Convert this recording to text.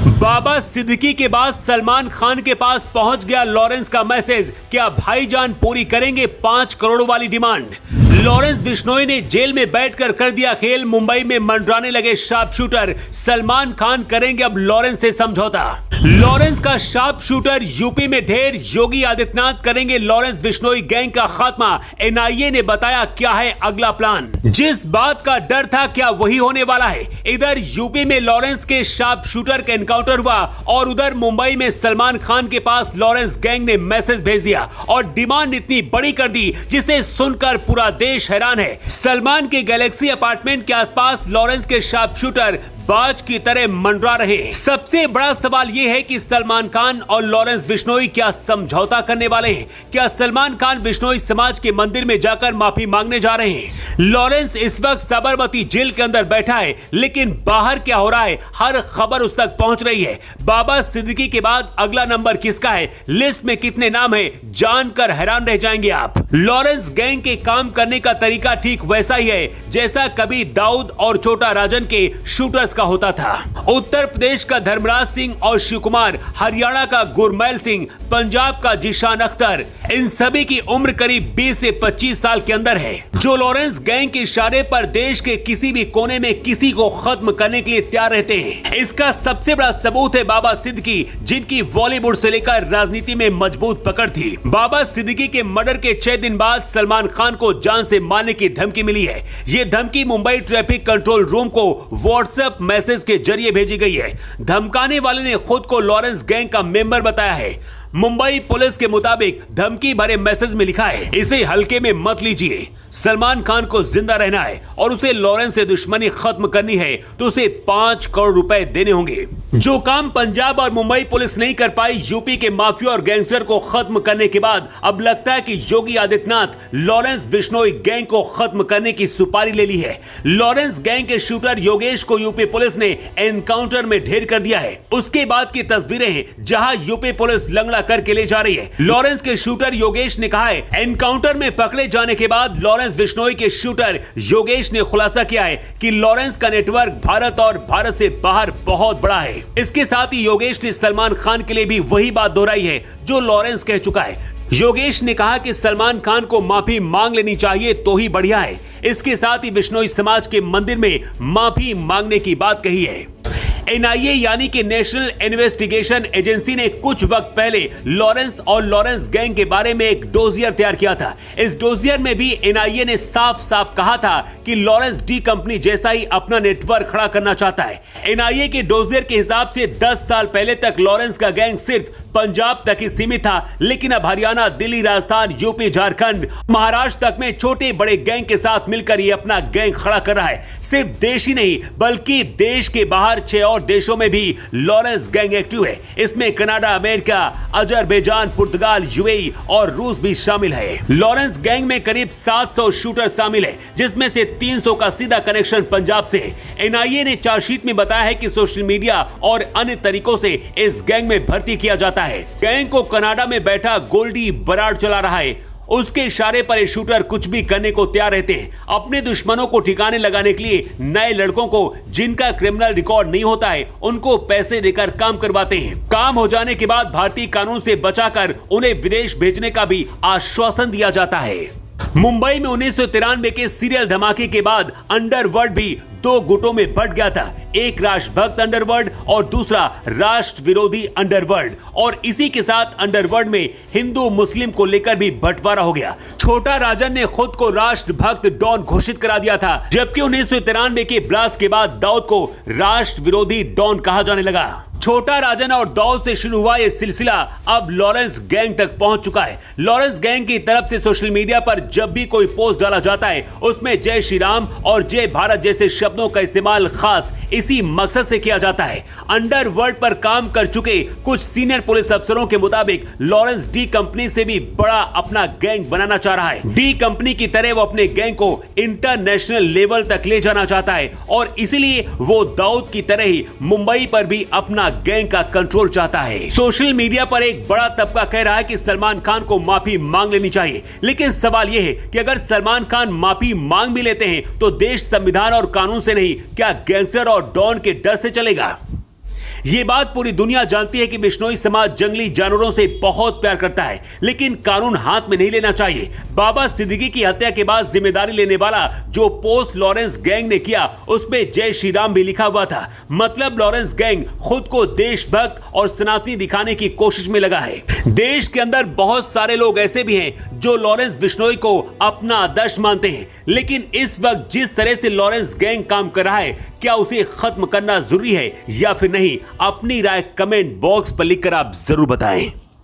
बाबा सिद्दीकी के बाद सलमान खान के पास पहुंच गया लॉरेंस का मैसेज। क्या भाईजान पूरी करेंगे 5 करोड़ वाली डिमांड? लॉरेंस बिश्नोई ने जेल में बैठकर कर दिया खेल। मुंबई में मंडराने लगे शार्प शूटर। सलमान खान करेंगे अब लॉरेंस से समझौता। लॉरेंस का शार्प शूटर यूपी में ढेर। योगी आदित्यनाथ करेंगे लॉरेंस बिश्नोई गैंग का खात्मा। एनआईए ने बताया क्या है अगला प्लान। जिस बात का डर था क्या वही होने वाला है। इधर यूपी में लॉरेंस के शार्प शूटर का एनकाउंटर हुआ और उधर मुंबई में सलमान खान के पास लॉरेंस गैंग ने मैसेज भेज दिया और डिमांड इतनी बड़ी कर दी जिसे सुनकर पूरा देश हैरान है। सलमान के गैलेक्सी अपार्टमेंट के आसपास लॉरेंस के शार्प शूटर बाज की तरह मंडरा रहे। सबसे बड़ा सवाल यह है कि सलमान खान और लॉरेंस बिश्नोई क्या समझौता करने वाले हैं? क्या सलमान खान बिश्नोई समाज के मंदिर में जाकर माफी मांगने जा रहे हैं? लॉरेंस इस वक्त साबरमती जेल के अंदर बैठा है, लेकिन बाहर क्या हो रहा है हर खबर उस तक पहुंच रही है। बाबा सिद्दीकी के बाद अगला नंबर किसका है? लिस्ट में कितने नाम है जानकर हैरान रह जाएंगे आप। लॉरेंस गैंग के काम करने का तरीका ठीक वैसा ही है जैसा कभी दाऊद और छोटा राजन के शूटर्स का होता था। उत्तर प्रदेश का धर्मराज सिंह और शिव कुमार, हरियाणा का गुरमैल सिंह, पंजाब का जिशान अख्तर, इन सभी की उम्र करीब 20 से 25 साल के अंदर है, जो लॉरेंस गैंग के इशारे पर देश के किसी भी कोने में किसी को खत्म करने के लिए तैयार रहते हैं। इसका सबसे बड़ा सबूत है बाबा सिद्दीकी, जिनकी बॉलीवुड से लेकर राजनीति में मजबूत पकड़ थी। बाबा सिद्दीकी के मर्डर के 6 दिन बाद सलमान खान को जान से मारने की धमकी मिली है। यह धमकी मुंबई ट्रैफिक कंट्रोल रूम को व्हाट्सएप मैसेज के जरिए भेजी गई है। धमकाने वाले ने खुद को लॉरेंस गैंग का मेंबर बताया है। मुंबई पुलिस के मुताबिक धमकी भरे मैसेज में लिखा है, इसे हल्के में मत लीजिए। सलमान खान को जिंदा रहना है और उसे लॉरेंस से दुश्मनी खत्म करनी है तो उसे 5 करोड़ रुपए देने होंगे। जो काम पंजाब और मुंबई पुलिस नहीं कर पाई यूपी के माफिया और गैंगस्टर को खत्म करने के बाद, अब लगता है कि योगी आदित्यनाथ लॉरेंस बिश्नोई गैंग को खत्म करने की सुपारी ले ली है। लॉरेंस गैंग के शूटर योगेश को यूपी पुलिस ने एनकाउंटर में ढेर कर दिया है। उसके बाद की तस्वीरें हैं जहां यूपी पुलिस लंगड़ा करके ले जा रही है। लॉरेंस के शूटर योगेश ने कहा है, एनकाउंटर में पकड़े जाने के बाद लॉरेंस बिश्नोई के शूटर योगेश ने खुलासा किया है कि लॉरेंस का नेटवर्क भारत और भारत से बाहर बहुत बड़ा है। इसके साथ ही योगेश ने सलमान खान के लिए भी वही बात दोहराई है जो लॉरेंस कह चुका है। योगेश ने कहा कि सलमान खान को माफी मांग लेनी चाहिए तो ही बढ़िया है। इसके साथ ही बिश्नोई समाज के मंदिर में माफी मांगने की बात कही है। एनआईए यानी कि नेशनल इन्वेस्टिगेशन एजेंसी ने कुछ वक्त पहले लॉरेंस और लॉरेंस गैंग के बारे में एक डोजियर तैयार किया था। इस डोजियर में भी एनआईए ने साफ साफ कहा था कि लॉरेंस डी कंपनी जैसा ही अपना नेटवर्क खड़ा करना चाहता है। एनआईए के डोजियर के हिसाब से 10 साल पहले तक लॉरेंस का गैंग सिर्फ पंजाब तक ही सीमित था, लेकिन अब हरियाणा, दिल्ली, राजस्थान, यूपी, झारखंड, महाराष्ट्र तक में छोटे बड़े गैंग के साथ मिलकर ये अपना गैंग खड़ा कर रहा है। सिर्फ देश ही नहीं बल्कि देश के बाहर 6 और देशों में भी लॉरेंस गैंग एक्टिव है। इसमें कनाडा, अमेरिका, अजरबैजान, पुर्तगाल, यूएई और रूस भी शामिल है। लॉरेंस गैंग में करीब 700 शूटर शामिल है, जिसमें से 300 का सीधा कनेक्शन पंजाब से है। एनआईए ने चार्जशीट में बताया है कि सोशल मीडिया और अन्य तरीकों से इस गैंग में भर्ती किया जाता है। गैंग को कनाडा में बैठा गोल्डी बराड चला रहा है। उसके इशारे पर ये शूटर कुछ भी करने को तैयार रहते हैं। अपने दुश्मनों को ठिकाने लगाने के लिए नए लड़कों को जिनका क्रिमिनल रिकॉर्ड नहीं होता है उनको पैसे देकर काम करवाते हैं। काम हो जाने के बाद भारतीय कानून से बचाकर उन्हें विदेश भेजने का भी आश्वासन दिया जाता है। मुंबई में 1993 के सीरियल धमाके के बाद अंडरवर्ल्ड भी 2 गुटों में बंट गया था। एक राष्ट्रभक्त अंडरवर्ल्ड और दूसरा राष्ट्र विरोधी अंडरवर्ल्ड। और इसी के साथ अंडरवर्ल्ड में हिंदू मुस्लिम को लेकर भी बंटवारा हो गया। छोटा राजन ने खुद को राष्ट्रभक्त डॉन घोषित करा दिया था, जबकि 1993 के ब्लास्ट के बाद दाऊद को राष्ट्र विरोधी डॉन कहा जाने लगा। छोटा राजन और दाऊद से शुरू हुआ यह सिलसिला अब लॉरेंस गैंग तक पहुंच चुका है। लॉरेंस गैंग की तरफ से सोशल मीडिया पर जब भी कोई पोस्ट डाला जाता है उसमें जय श्री राम और जय भारत जैसे शब्दों का इस्तेमाल खास इसी मकसद से किया जाता है। अंडरवर्ल्ड पर काम कर चुके कुछ सीनियर पुलिस अफसरों के मुताबिक लॉरेंस डी कंपनी से भी बड़ा अपना गैंग बनाना चाह रहा है। डी कंपनी की तरह वो अपने गैंग को इंटरनेशनल लेवल तक ले जाना चाहता है और इसीलिए वो दाऊद की तरह ही मुंबई पर भी अपना गैंग का कंट्रोल चाहता है। सोशल मीडिया पर एक बड़ा तबका कह रहा है कि सलमान खान को माफी मांग लेनी चाहिए, लेकिन सवाल यह है कि अगर सलमान खान माफी मांग भी लेते हैं तो देश संविधान और कानून से नहीं, क्या गैंगस्टर और डॉन के डर से चलेगा? ये बात पूरी दुनिया जानती है कि बिश्नोई समाज जंगली जानवरों से बहुत प्यार करता है, लेकिन कानून हाथ में नहीं लेना चाहिए। बाबा सिद्दीकी की हत्या के बाद जिम्मेदारी लेने वाला जो पोस्ट लॉरेंस गैंग ने किया, उसमें जय श्री राम भी लिखा हुआ था। मतलब लॉरेंस गैंग खुद को देशभक्त और सनातनी दिखाने की कोशिश में लगा है। देश के अंदर बहुत सारे लोग ऐसे भी हैं जो लॉरेंस बिश्नोई को अपना आदर्श मानते हैं, लेकिन इस वक्त जिस तरह से लॉरेंस गैंग काम कर रहा है, क्या उसे खत्म करना जरूरी है या फिर नहीं? अपनी राय कमेंट बॉक्स पर लिखकर आप जरूर बताएं।